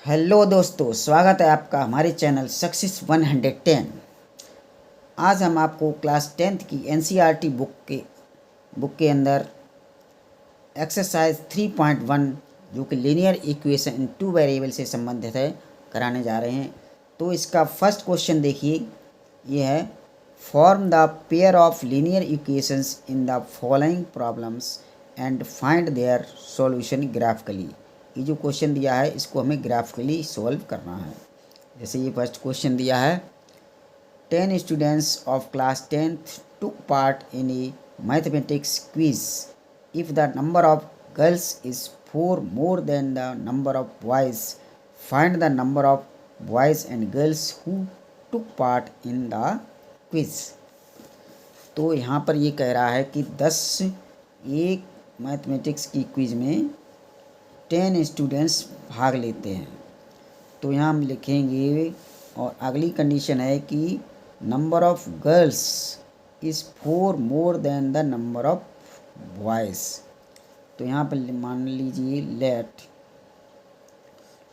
Hello दोस्तों, स्वागत है आपका हमारे चैनल सक्सेस 110। आज हम आपको क्लास 10th की एनसीईआरटी बुक के अंदर एक्सरसाइज 3.1 जो कि linear equation in two variable से संबंधित है कराने जा रहे हैं। तो इसका फर्स्ट क्वेश्चन देखिए, ये है form the pair of linear equations in the following problems and find their solution graphically. ये जो क्वेश्चन दिया है इसको हमें ग्राफिकली सॉल्व करना है। जैसे ये फर्स्ट क्वेश्चन दिया है, 10 students of class 10th took part in a mathematics quiz. If the number of girls is 4 more than the number of boys, find the number of boys and girls who took part in the quiz. तो यहाँ पर ये कह रहा है कि 10 एक mathematics की क्विज में 10 स्टूडेंट्स भाग लेते हैं। तो यहाँ हम लिखेंगे, और अगली कंडीशन है कि number of girls is 4 more than the number of boys. तो यहाँ पर मान लीजिए let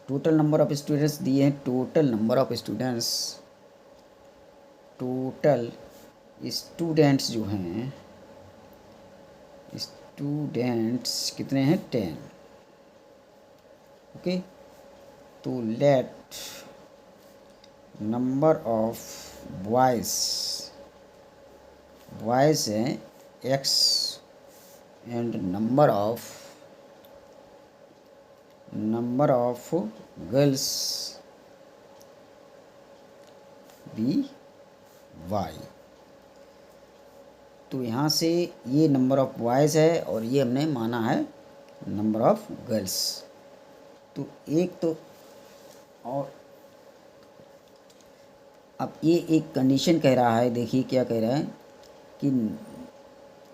total number of students दिए हैं, total number of students, total students जो हैं, स्टूडेंट्स कितने हैं 10। ओके, तो लेट नंबर ऑफ बॉयज़ हैं x and number of girls be y। तो यहाँ से ये नंबर ऑफ बॉयज़ है और ये हमने माना है नंबर ऑफ गर्ल्स। तो एक तो, और अब ये एक कंडीशन कह रहा है, देखिए क्या कह रहा है कि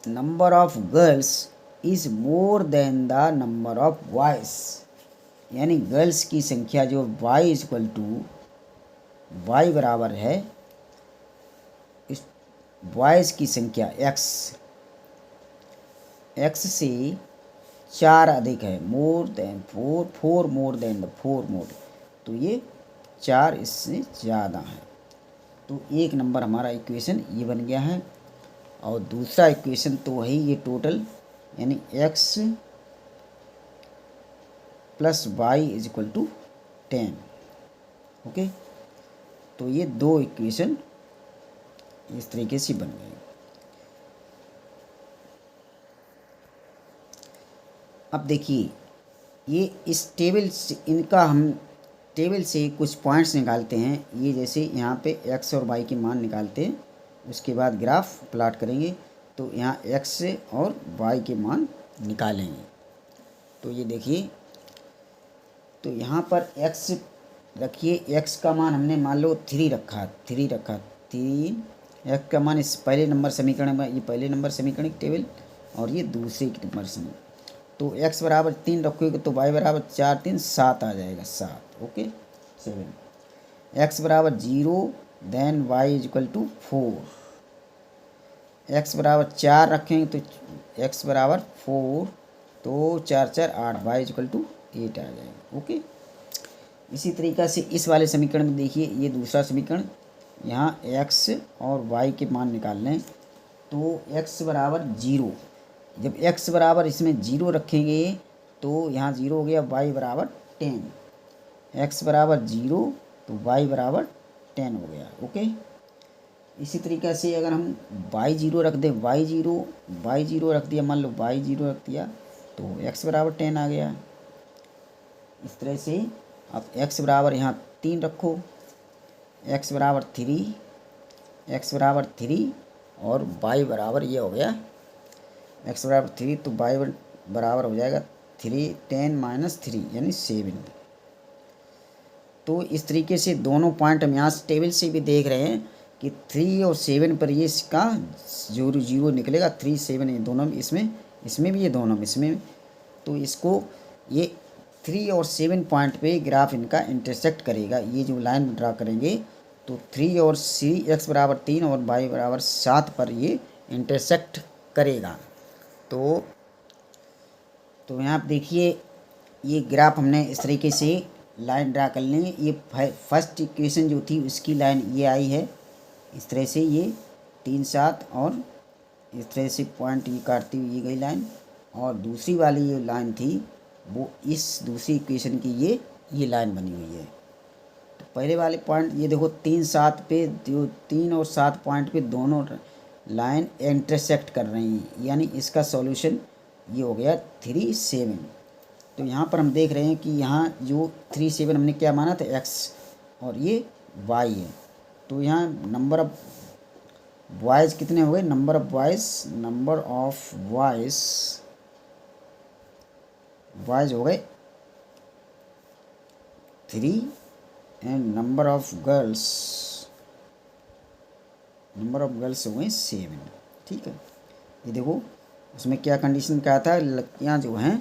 number of girls is more than the number of boys, यानी गर्ल्स की संख्या जो y इक्वल टू y बराबर है इस बॉयज़ की संख्या x से 4 अधिक है, more than 4 more than the 4 मोर, तो ये 4 इससे ज़्यादा है। तो एक नंबर हमारा इक्वेशन ये बन गया है। और दूसरा इक्वेशन तो वही, ये टोटल यानी x plus y is equal to 10। Okay, तो ये दो इक्वेशन इस तरीके से बन गए। अब देखिए, ये इस टेबल से, इनका हम टेबल से कुछ पॉइंट्स निकालते हैं। ये जैसे यहाँ पे x और y के मान निकालते हैं, उसके बाद ग्राफ प्लाट करेंगे। तो यहाँ x और y के मान निकालेंगे। तो ये देखिए, तो यहाँ पर x रखिए, x का मान हमने मान लो 3 रखा, 3 x का मान इस पहले नंबर समीकरण में, ये पहले नंबर समीकरण की टेबल और ये दूसरे नंबर समीकरण। तो x बराबर 3 रखोगे तो y बराबर 4 3 7 आ जाएगा, 7। ओके, 7। x बराबर 0 then y is equal to 4। x बराबर 4 रखेंगे तो x बराबर 4, तो 4 4 8, y इज इक्वल टू 8 आ जाएगा। ओके, इसी तरीक़ा से इस वाले समीकरण में देखिए, ये दूसरा समीकरण, यहाँ x और y के मान निकाल लें। तो x बराबर 0, जब x बराबर इसमें 0 रखेंगे तो यहाँ 0 हो गया, y बराबर 10, x बराबर 0 तो y बराबर 10 हो गया। ओके, इसी तरीक़े से अगर हम y 0 रख दें, y 0 रख दिया, मान लो y 0 रख दिया तो x बराबर 10 आ गया। इस तरह से अब x बराबर यहाँ 3 रखो, x बराबर 3 और y बराबर ये हो गया, x बराबर 3 तो y बराबर हो जाएगा 10 माइनस 3 यानी 7। तो इस तरीके से दोनों पॉइंट हम यहाँ टेबल से भी देख रहे हैं कि 3 और 7 पर ये इसका 0 निकलेगा, 3 7 ये दोनों में, इसमें भी ये दोनों में, इसमें। तो इसको ये 3 और 7 पॉइंट पे ग्राफ इनका इंटरसेक्ट करेगा। ये जो लाइन ड्रा करेंगे तो 3 और x बराबर 3 और y बराबर 7 पर ये इंटरसेक्ट करेगा। तो यहाँ आप देखिए, ये ग्राफ हमने इस तरीके से लाइन ड्रा कर लेंगे। ये फर्स्ट इक्वेशन जो थी उसकी लाइन ये आई है, इस तरह से ये 3 7 और इस तरह से पॉइंट ये काटती हुई ये गई लाइन, और दूसरी वाली जो लाइन थी वो इस दूसरी इक्वेशन की ये लाइन बनी हुई है। तो पहले वाले पॉइंट ये देखो 3 7 पे, जो 3 और 7 पॉइंट पे दोनों लाइन इंटरसेक्ट कर रही हैं, यानी इसका सॉल्यूशन ये हो गया 3 7। तो यहाँ पर हम देख रहे हैं कि यहाँ जो 3 7 हमने क्या माना था x, और ये y है। तो यहाँ नंबर ऑफ बॉयज़ कितने हो गए, नंबर ऑफ बॉयज़ हो गए 3 एंड नंबर ऑफ गर्ल्स हो गए 7। ठीक है, ये देखो उसमें क्या कंडीशन क्या था, लड़कियाँ जो हैं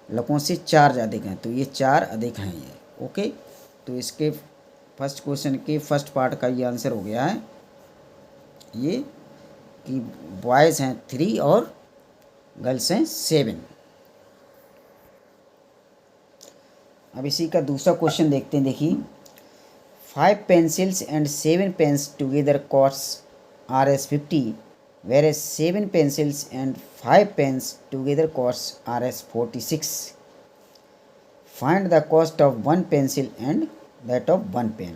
लड़कों से 4 अधिक हैं, तो ये 4 अधिक हैं ये। ओके, तो इसके फर्स्ट क्वेश्चन के फर्स्ट पार्ट का ये आंसर हो गया है ये कि बॉयज़ हैं 3 और गर्ल्स हैं 7। अब इसी का दूसरा क्वेश्चन देखते हैं। देखिए 5 pencils and 7 pens together costs Rs 50, whereas 7 pencils and 5 pens together costs Rs 46. Find the cost of 1 pencil and that of 1 pen.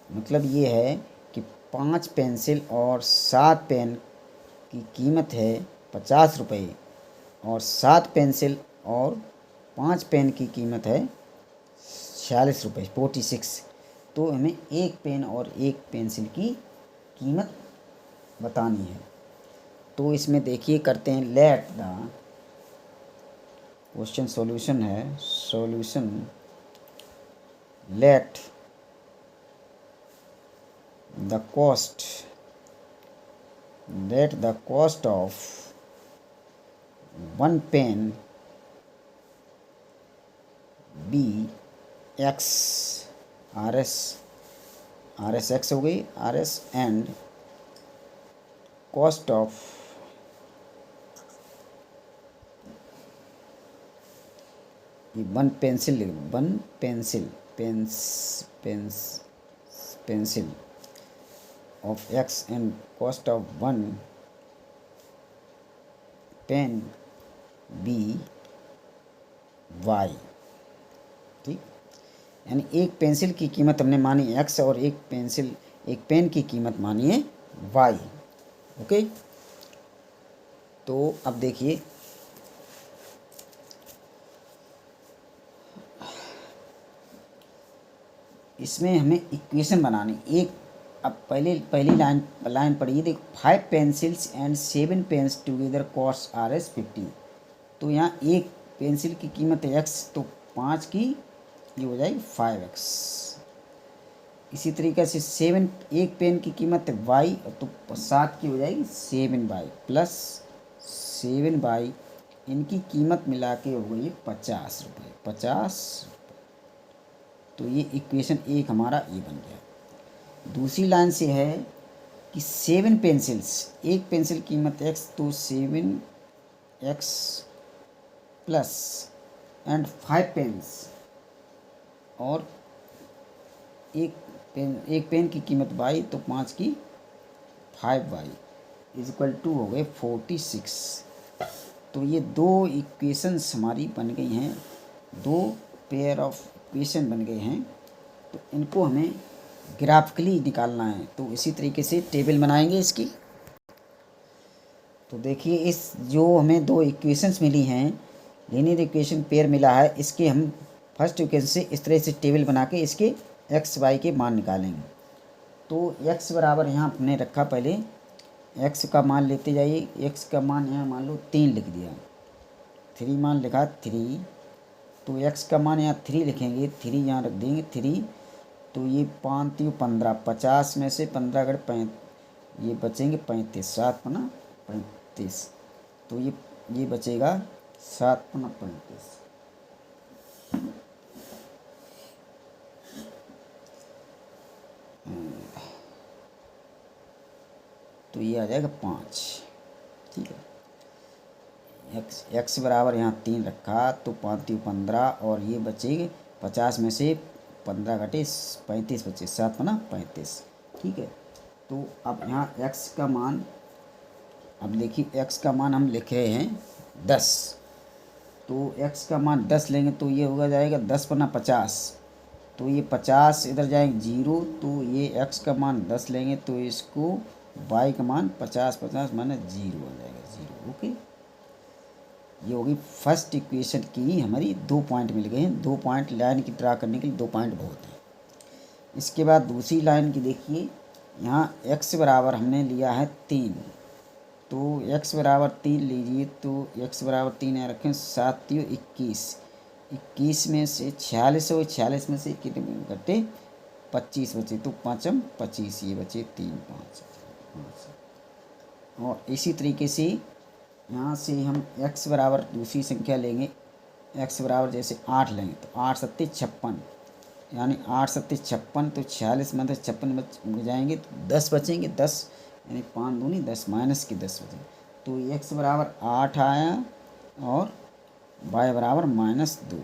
मतलब ये है कि 5 पेंसिल और 7 पेन की कीमत है 50 रुपये, और 7 पेंसिल और 5 पेन की कीमत है 46 रुपये 46। तो हमें एक पेन और एक पेंसिल की कीमत बतानी है। तो इसमें देखिए करते हैं, लेट द क्वेश्चन सॉल्यूशन है, solution let the cost of 1 pen be x, R S x हो गई R S, and cost of one pencil of x and cost of 1 pen be y. ठीक, यानी एक पेंसिल की कीमत हमने मानी एक्स और एक पेन की कीमत मानी है वाई। ओके, तो अब देखिए इसमें हमें इक्वेशन बनानी एक। अब पहली लाइन पढ़िए, देखो 5 pencils and 7 pens together cost Rs 50। तो यहाँ एक पेंसिल की कीमत है x, तो 5 की ये हो जाएगी 5x। इसी तरीके से 7, एक पेन की कीमत है y, तो 7 की हो जाएगी 7y प्लस 7y, इनकी कीमत मिला के हो गई 50 रुपये 50। तो ये इक्वेशन एक हमारा ये बन गया। दूसरी लाइन से है कि 7 पेंसिल्स, एक पेंसिल कीमत x, तो 7x प्लस एंड 5 पेन्स, और एक पेन की कीमत y, तो 5 की 5y इज इक्वल टू हो गए 46। तो ये दो इक्वेशंस हमारी बन गई हैं, दो पेयर ऑफ इक्वेशन बन गए हैं। तो इनको हमें ग्राफिकली निकालना है, तो इसी तरीके से टेबल बनाएंगे इसकी। तो देखिए इस जो हमें दो इक्वेशंस मिली हैं, लीनियर इक्वेशन पेयर मिला है, इसके हम फर्स्ट इक्वेशन से इस तरह से टेबल बना के इसके एक्स वाई के मान निकालेंगे। तो एक्स बराबर यहाँ हमने रखा, पहले एक्स का मान लेते जाइए। एक्स का मान यहाँ मान लो 3 लिख दिया, 3 मान लिखा 3, तो एक्स का मान यहाँ 3 लिखेंगे, 3 यहाँ रख देंगे 3। तो ये 5 3 15, 50 में से 15 अगर 5 ये बचेंगे 35, 7 पना 35, तो ये बचेगा 7 पना 35। तो ये आ जाएगा 5। ठीक है, एक्स बराबर यहाँ 3 रखा तो 5 3 15 और ये बचे 50 में से 15 घटे 35 बचे, 7 बना 35। ठीक है, तो अब यहाँ एक्स का मान, अब देखिए एक्स का मान हम लिख रहे हैं 10, तो एक्स का मान 10 लेंगे तो ये होगा जाएगा 10 बना 50, तो ये 50 इधर जाएंगे 0, तो ये एक्स का मान 10 लेंगे तो इसको वाई का मान 50 50 माने 0 हो जाएगा 0। ओके, ये होगी फर्स्ट इक्वेशन की हमारी 2 पॉइंट मिल गए हैं। 2 पॉइंट लाइन की ड्रा करने के लिए 2 पॉइंट बहुत हैं। इसके बाद दूसरी लाइन की देखिए, यहाँ x बराबर हमने लिया है 3, तो x बराबर 3 लीजिए, तो x बराबर 3 है रखें 7 3 21, 21 में से 46 हो, 46 में से कितने घटे 25 बचे, तो 5 25, ये बचे 3 5 5। और इसी तरीके से यहाँ से हम x बराबर दूसरी संख्या लेंगे, x बराबर जैसे 8 लेंगे तो 8 सत्ते 56, यानी 8 सत्ते 56, तो 46 में से 56 बच जाएंगे तो 10 बचेंगे, 10 यानी 5 दूनी 10 माइनस के 10 बचेंगे, तो x बराबर 8 आया और y बराबर -2।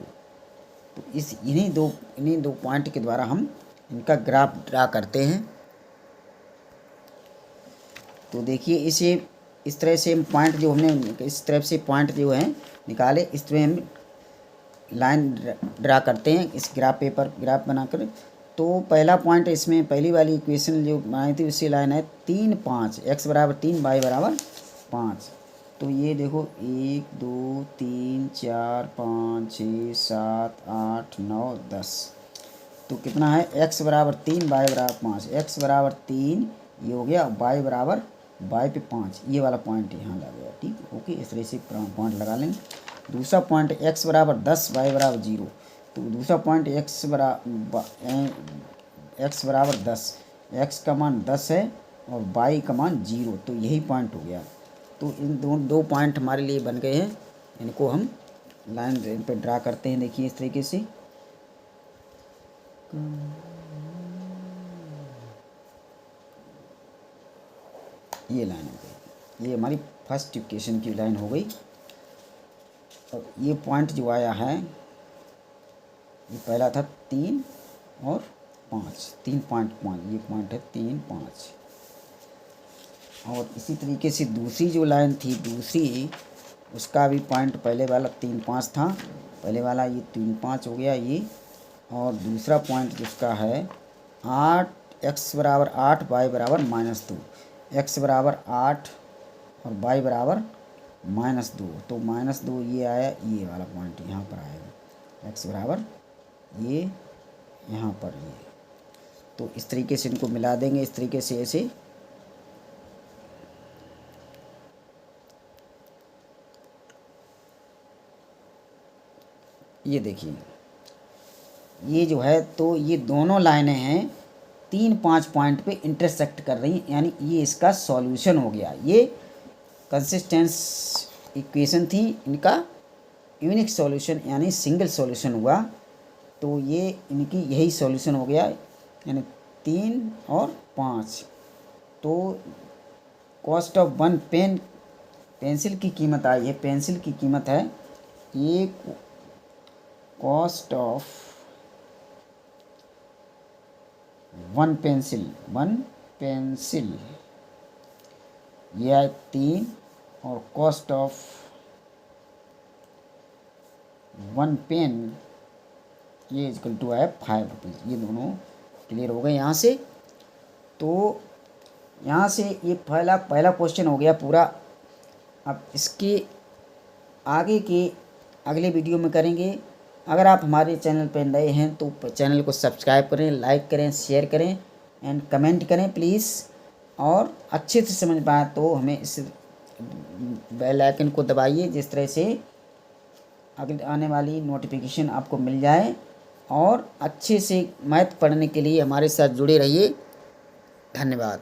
तो इन्हीं दो पॉइंट के द्वारा हम इनका ग्राफ ड्रा करते हैं। तो देखिए इसे इस तरह से हम पॉइंट जो हमने इस तरफ से पॉइंट जो है निकाले, इस तरह हम लाइन ड्रा करते हैं इस ग्राफ बनाकर। तो पहला पॉइंट इसमें पहली वाली इक्वेशन जो बनाई थी उसी लाइन है 3 5, x बराबर 3 y बराबर 5। तो ये देखो 1 2 3 4 5 6 7 8 9 10, तो कितना है x बराबर 3 y बराबर 5, x बराबर 3 ये हो गया, y बराबर y पे 5, ये वाला पॉइंट यहाँ लग गया। ठीक, ओके, इस तरह से पॉइंट लगा लेंगे। दूसरा पॉइंट x बराबर 10 y बराबर 0, तो दूसरा पॉइंट x बराबर 10, x का मान 10 है और y का मान 0, तो यही पॉइंट हो गया। तो इन दो पॉइंट हमारे लिए बन गए हैं, इनको हम लाइन पे ड्रा करते हैं। देखिए इस तरीके से ये लाइन हो गई, ये हमारी फर्स्ट इक्वेशन की लाइन हो गई। और ये पॉइंट जो आया है, ये पहला था 3 और 5, 3.5, ये पॉइंट है 3 5। और इसी तरीके से दूसरी जो लाइन थी दूसरी, उसका भी पॉइंट पहले वाला 3 5 था, पहले वाला ये 3 5 हो गया ये। और दूसरा पॉइंट जिसका है 8, x बराबर 8 y बराबर -2, x बराबर 8 और y बराबर -2, तो -2 ये आया, ये वाला पॉइंट यहाँ पर आएगा, x बराबर ये यहाँ पर ये। तो इस तरीके से इनको मिला देंगे, इस तरीके से ऐसे। ये देखिए ये जो है, तो ये दोनों लाइनें हैं 3 5 पॉइंट पे इंटरसेक्ट कर रही हैं, यानी ये इसका सॉल्यूशन हो गया। ये कंसिस्टेंस इक्वेशन थी, इनका यूनिक सॉल्यूशन यानी सिंगल सॉल्यूशन हुआ। तो ये इनकी यही सॉल्यूशन हो गया, यानी 3 और 5। तो कॉस्ट ऑफ 1 पेन, पेंसिल की कीमत आई है, पेंसिल की कीमत है ये कॉस्ट ऑफ 1 पेंसिल ये है 3, और कॉस्ट ऑफ 1 पेन ये इक्वल टू है 5 रुपीज़। ये दोनों क्लियर हो गए यहाँ से। तो यहाँ से ये पहला क्वेश्चन हो गया पूरा। अब इसके आगे के अगले वीडियो में करेंगे। अगर आप हमारे चैनल पर नए हैं तो चैनल को सब्सक्राइब करें, लाइक करें, शेयर करें एंड कमेंट करें प्लीज़। और अच्छे से समझ पाएँ तो हमें इस बेल आइकन को दबाइए, जिस तरह से अगले आने वाली नोटिफिकेशन आपको मिल जाए। और अच्छे से मैथ पढ़ने के लिए हमारे साथ जुड़े रहिए। धन्यवाद।